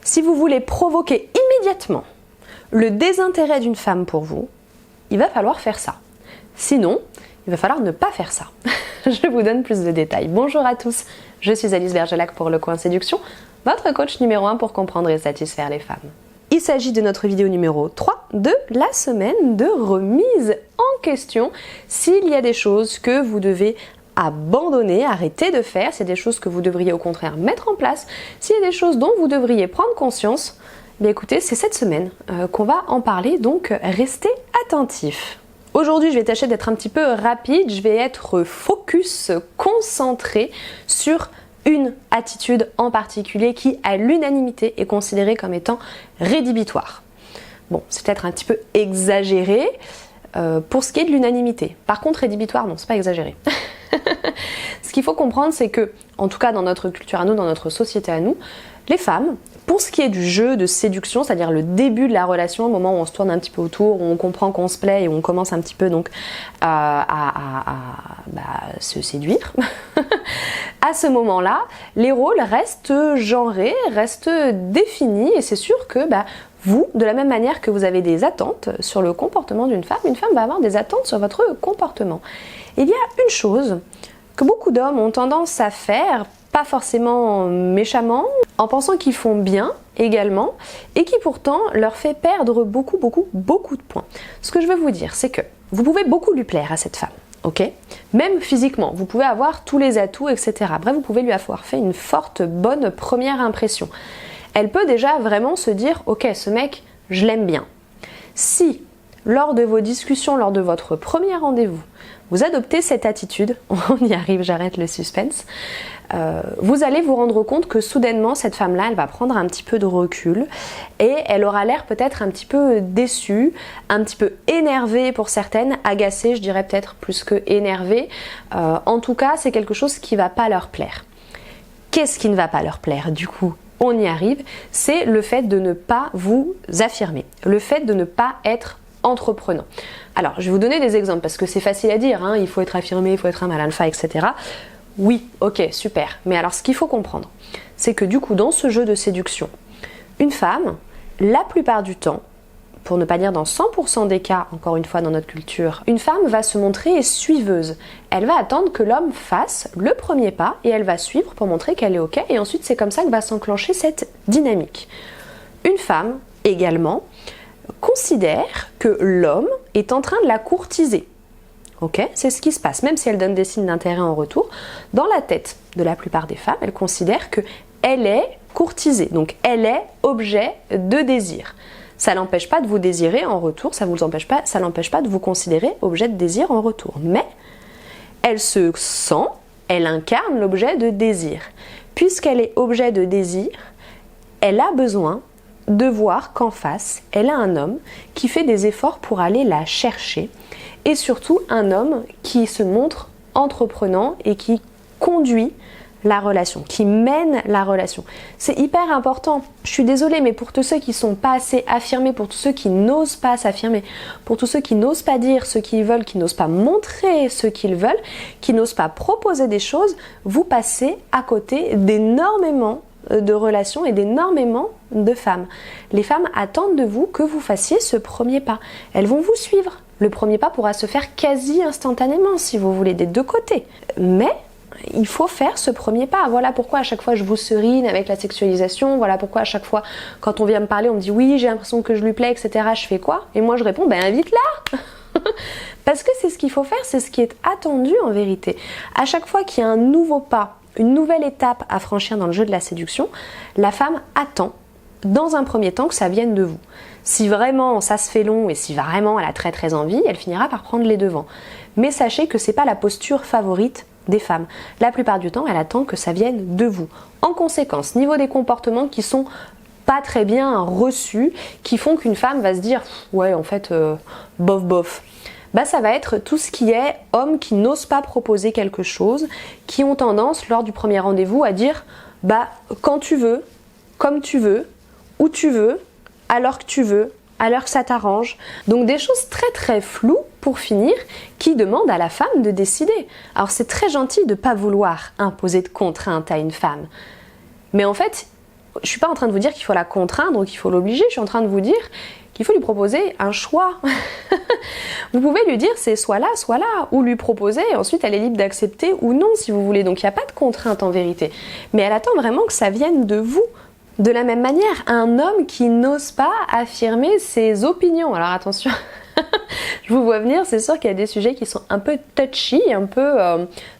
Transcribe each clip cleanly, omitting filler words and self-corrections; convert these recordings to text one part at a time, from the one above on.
Si vous voulez provoquer immédiatement le désintérêt d'une femme pour vous, il va falloir faire ça. Sinon, il va falloir ne pas faire ça. Je vous donne plus de détails. Bonjour à tous, je suis Alice Bergelac pour Le Coin Séduction, votre coach numéro 1 pour comprendre et satisfaire les femmes. Il s'agit de notre vidéo numéro 3 de la semaine de remise en question. S'il y a des choses que vous devez abandonner, arrêter de faire, s'il y a des choses que vous devriez au contraire mettre en place, s'il y a des choses dont vous devriez prendre conscience, bien écoutez, c'est cette semaine qu'on va en parler, donc restez attentifs. Aujourd'hui, je vais tâcher d'être un petit peu rapide, je vais être focus, concentré sur une attitude en particulier qui, à l'unanimité, est considérée comme étant rédhibitoire. Bon, c'est peut-être un petit peu exagéré pour ce qui est de l'unanimité. Par contre, rédhibitoire, non, c'est pas exagéré. Ce qu'il faut comprendre, c'est que, en tout cas dans notre culture à nous, dans notre société à nous, les femmes, pour ce qui est du jeu de séduction, c'est-à-dire le début de la relation, au moment où on se tourne un petit peu autour, où on comprend qu'on se plaît et où on commence un petit peu donc à se séduire, à ce moment-là, les rôles restent genrés, restent définis et c'est sûr que vous, de la même manière que vous avez des attentes sur le comportement d'une femme, une femme va avoir des attentes sur votre comportement. Il y a une chose que beaucoup d'hommes ont tendance à faire, pas forcément méchamment, en pensant qu'ils font bien également, et qui pourtant leur fait perdre beaucoup de points. Ce que je veux vous dire, c'est que vous pouvez beaucoup lui plaire à cette femme, ok ? Même physiquement, vous pouvez avoir tous les atouts, etc. Bref, vous pouvez lui avoir fait une forte, bonne première impression. Elle peut déjà vraiment se dire, ok, ce mec, je l'aime bien. Si, lors de vos discussions, lors de votre premier rendez-vous, vous adoptez cette attitude, on y arrive, j'arrête le suspense, vous allez vous rendre compte que soudainement, cette femme-là, elle va prendre un petit peu de recul et elle aura l'air peut-être un petit peu déçue, un petit peu énervée pour certaines, agacée, je dirais peut-être plus que énervée. En tout cas, c'est quelque chose qui ne va pas leur plaire. Qu'est-ce qui ne va pas leur plaire du coup ? On y arrive, c'est le fait de ne pas vous affirmer, le fait de ne pas être entreprenant. Alors, je vais vous donner des exemples parce que c'est facile à dire, hein, il faut être affirmé, il faut être un mal alpha, etc. Oui, ok, super. Mais alors, ce qu'il faut comprendre, c'est que du coup, dans ce jeu de séduction, une femme, la plupart du temps, pour ne pas dire dans 100% des cas, encore une fois dans notre culture, une femme va se montrer suiveuse. Elle va attendre que l'homme fasse le premier pas et elle va suivre pour montrer qu'elle est ok. Et ensuite, c'est comme ça que va s'enclencher cette dynamique. Une femme, également, considère que l'homme est en train de la courtiser. Ok, c'est ce qui se passe, même si elle donne des signes d'intérêt en retour. Dans la tête de la plupart des femmes, elle considère qu'elle est courtisée, donc elle est objet de désir. Ça l'empêche pas de vous désirer en retour, ça l'empêche pas de vous considérer objet de désir en retour. Mais elle se sent, elle incarne l'objet de désir. Puisqu'elle est objet de désir, elle a besoin de voir qu'en face, elle a un homme qui fait des efforts pour aller la chercher et surtout un homme qui se montre entreprenant et qui conduit la relation, qui mène la relation. C'est hyper important. Je suis désolée, mais pour tous ceux qui ne sont pas assez affirmés, pour tous ceux qui n'osent pas s'affirmer, pour tous ceux qui n'osent pas dire ce qu'ils veulent, qui n'osent pas montrer ce qu'ils veulent, qui n'osent pas proposer des choses, vous passez à côté d'énormément de relations et d'énormément de femmes. Les femmes attendent de vous que vous fassiez ce premier pas. Elles vont vous suivre. Le premier pas pourra se faire quasi instantanément, si vous voulez, des deux côtés. Mais il faut faire ce premier pas. Voilà pourquoi à chaque fois je vous serine avec la sexualisation. Voilà pourquoi à chaque fois quand on vient me parler, on me dit oui, j'ai l'impression que je lui plais, etc. Je fais quoi ? Et moi je réponds, invite-la. Parce que c'est ce qu'il faut faire, c'est ce qui est attendu en vérité. À chaque fois qu'il y a un nouveau pas, une nouvelle étape à franchir dans le jeu de la séduction, la femme attend, dans un premier temps, que ça vienne de vous. Si vraiment ça se fait long et si vraiment elle a très envie, elle finira par prendre les devants. Mais sachez que c'est pas la posture favorite des femmes. La plupart du temps, elle attend que ça vienne de vous. En conséquence, niveau des comportements qui sont pas très bien reçus, qui font qu'une femme va se dire « ouais, en fait, bof ». Ça va être tout ce qui est hommes qui n'osent pas proposer quelque chose, qui ont tendance, lors du premier rendez-vous, à dire quand tu veux, comme tu veux, où tu veux, à l'heure que tu veux, à l'heure que ça t'arrange. Donc des choses très floues, pour finir, qui demandent à la femme de décider. Alors c'est très gentil de ne pas vouloir imposer de contraintes à une femme. Mais en fait, Je suis pas en train de vous dire qu'il faut la contraindre ou qu'il faut l'obliger, je suis en train de vous dire qu'il faut lui proposer un choix. Vous pouvez lui dire c'est soit là, ou lui proposer, et ensuite elle est libre d'accepter ou non si vous voulez. Donc il n'y a pas de contrainte en vérité. Mais elle attend vraiment que ça vienne de vous. De la même manière, un homme qui n'ose pas affirmer ses opinions. Alors attention, je vous vois venir, c'est sûr qu'il y a des sujets qui sont un peu touchy, un peu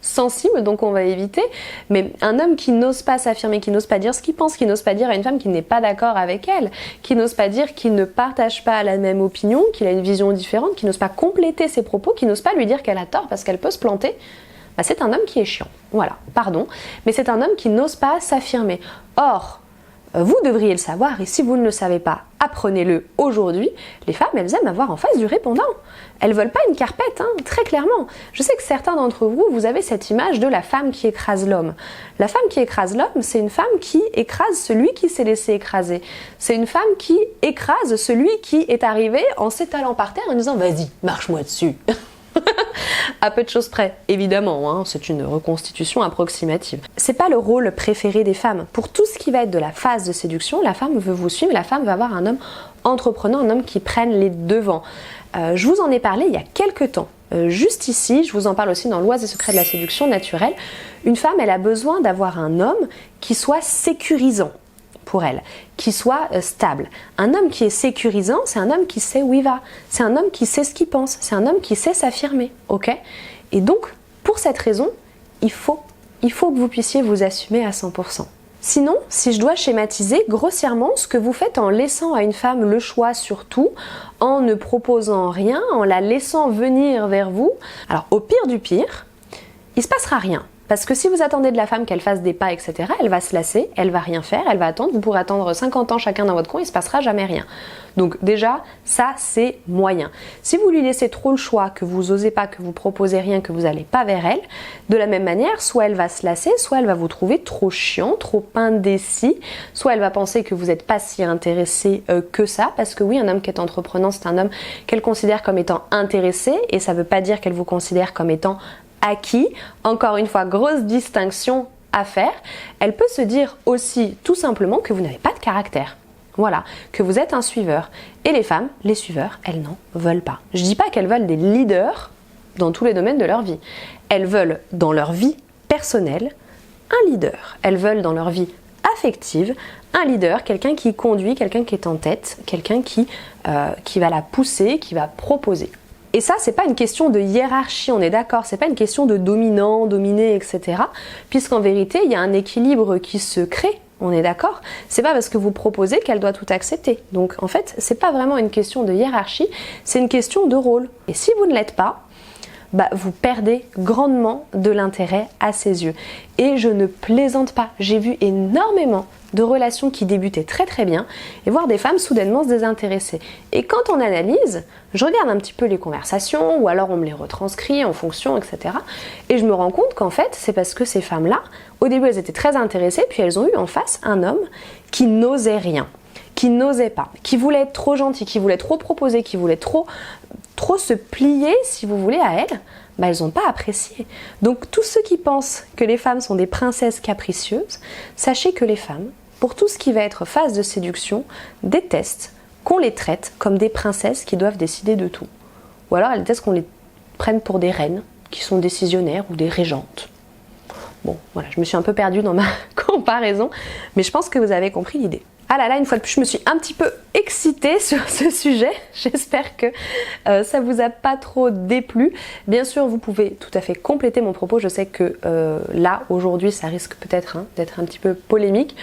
sensibles, donc on va éviter. Mais un homme qui n'ose pas s'affirmer, qui n'ose pas dire ce qu'il pense, qui n'ose pas dire à une femme qui n'est pas d'accord avec elle, qui n'ose pas dire qu'il ne partage pas la même opinion, qu'il a une vision différente, qui n'ose pas compléter ses propos, qui n'ose pas lui dire qu'elle a tort parce qu'elle peut se planter, bah c'est un homme qui est chiant. Voilà, pardon, mais c'est un homme qui n'ose pas s'affirmer. Or, vous devriez le savoir, et si vous ne le savez pas, apprenez-le aujourd'hui. Les femmes, elles aiment avoir en face du répondant. Elles veulent pas une carpette, très clairement. Je sais que certains d'entre vous, vous avez cette image de la femme qui écrase l'homme. La femme qui écrase l'homme, c'est une femme qui écrase celui qui s'est laissé écraser. C'est une femme qui écrase celui qui est arrivé en s'étalant par terre en disant « Vas-y, marche-moi dessus ». À peu de choses près, évidemment, c'est une reconstitution approximative. C'est pas le rôle préféré des femmes. Pour tout ce qui va être de la phase de séduction, la femme veut vous suivre, la femme veut avoir un homme entreprenant, un homme qui prenne les devants. Je vous en ai parlé il y a quelques temps. Juste ici, je vous en parle aussi dans l'Oise et secrets de la séduction naturelle. Une femme, elle a besoin d'avoir un homme qui soit sécurisant pour elle, qui soit stable. Un homme qui est sécurisant, c'est un homme qui sait où il va, c'est un homme qui sait ce qu'il pense, c'est un homme qui sait s'affirmer, ok? Et donc, pour cette raison, il faut que vous puissiez vous assumer à 100%. Sinon, si je dois schématiser grossièrement ce que vous faites en laissant à une femme le choix sur tout, en ne proposant rien, en la laissant venir vers vous, alors au pire du pire, il se passera rien. Parce que si vous attendez de la femme qu'elle fasse des pas, etc., elle va se lasser, elle va rien faire, elle va attendre, vous pourrez attendre 50 ans chacun dans votre coin, il ne se passera jamais rien. Donc déjà, ça c'est moyen. Si vous lui laissez trop le choix, que vous osez pas, que vous proposez rien, que vous n'allez pas vers elle, de la même manière, soit elle va se lasser, soit elle va vous trouver trop chiant, trop indécis, soit elle va penser que vous n'êtes pas si intéressé que ça, parce que oui, un homme qui est entreprenant, c'est un homme qu'elle considère comme étant intéressé, et ça ne veut pas dire qu'elle vous considère comme étant acquis. Encore une fois, grosse distinction à faire. Elle peut se dire aussi tout simplement que vous n'avez pas de caractère. Voilà, que vous êtes un suiveur. Et les femmes, les suiveurs, elles n'en veulent pas. Je dis pas qu'elles veulent des leaders dans tous les domaines de leur vie. Elles veulent dans leur vie personnelle un leader. Elles veulent dans leur vie affective un leader, quelqu'un qui conduit, quelqu'un qui est en tête, quelqu'un qui va la pousser, qui va proposer. Et ça, c'est pas une question de hiérarchie, on est d'accord, c'est pas une question de dominant, dominé, etc. Puisqu'en vérité, il y a un équilibre qui se crée, on est d'accord. C'est pas parce que vous proposez qu'elle doit tout accepter. Donc en fait, c'est pas vraiment une question de hiérarchie, c'est une question de rôle. Et si vous ne l'êtes pas, vous perdez grandement de l'intérêt à ses yeux. Et je ne plaisante pas, j'ai vu énormément de relations qui débutaient très très bien et voir des femmes soudainement se désintéresser. Et quand on analyse, je regarde un petit peu les conversations ou alors on me les retranscrit en fonction, etc. Et je me rends compte qu'en fait, c'est parce que ces femmes-là, au début elles étaient très intéressées, puis elles ont eu en face un homme qui n'osait rien, qui n'osait pas, qui voulait être trop gentil, qui voulait trop proposer, qui voulait trop se plier, si vous voulez, à elle, elles n'ont pas apprécié. Donc tous ceux qui pensent que les femmes sont des princesses capricieuses, sachez que les femmes, pour tout ce qui va être phase de séduction, détestent qu'on les traite comme des princesses qui doivent décider de tout. Ou alors elles détestent qu'on les prenne pour des reines qui sont décisionnaires ou des régentes. Bon, voilà, je me suis un peu perdue dans ma comparaison, mais je pense que vous avez compris l'idée. Ah là là, une fois de plus, je me suis un petit peu excitée sur ce sujet. J'espère que ça vous a pas trop déplu. Bien sûr, vous pouvez tout à fait compléter mon propos. Je sais que là, aujourd'hui, ça risque peut-être d'être un petit peu polémique.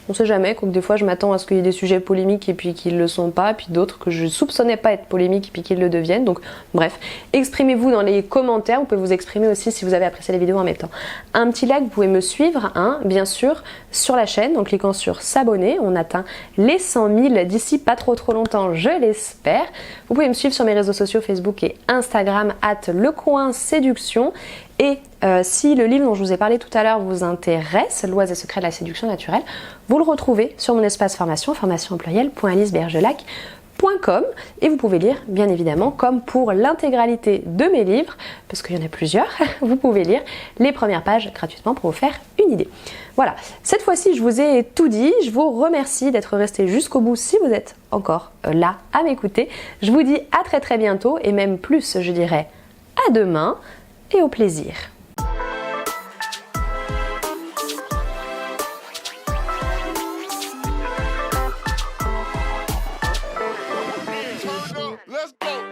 On sait jamais, quoique des fois je m'attends à ce qu'il y ait des sujets polémiques et puis qu'ils le sont pas, puis d'autres que je soupçonnais pas être polémiques et puis qu'ils le deviennent. Donc bref, exprimez-vous dans les commentaires, vous pouvez vous exprimer aussi si vous avez apprécié la vidéo en même temps. Un petit like, vous pouvez me suivre, bien sûr, sur la chaîne en cliquant sur s'abonner. On atteint les 100 000 d'ici pas trop longtemps, je l'espère. Vous pouvez me suivre sur mes réseaux sociaux Facebook et Instagram @lecoinséduction. Et si le livre dont je vous ai parlé tout à l'heure vous intéresse, L'Oise et secrets de la séduction naturelle, vous le retrouvez sur mon espace formation, formation au pluriel.alicebergelac.fr. .com et vous pouvez lire bien évidemment, comme pour l'intégralité de mes livres, parce qu'il y en a plusieurs, vous pouvez lire les premières pages gratuitement pour vous faire une idée. Voilà, cette fois-ci je vous ai tout dit, je vous remercie d'être resté jusqu'au bout si vous êtes encore là à m'écouter. Je vous dis à très très bientôt et même plus je dirais à demain et au plaisir. Let's go.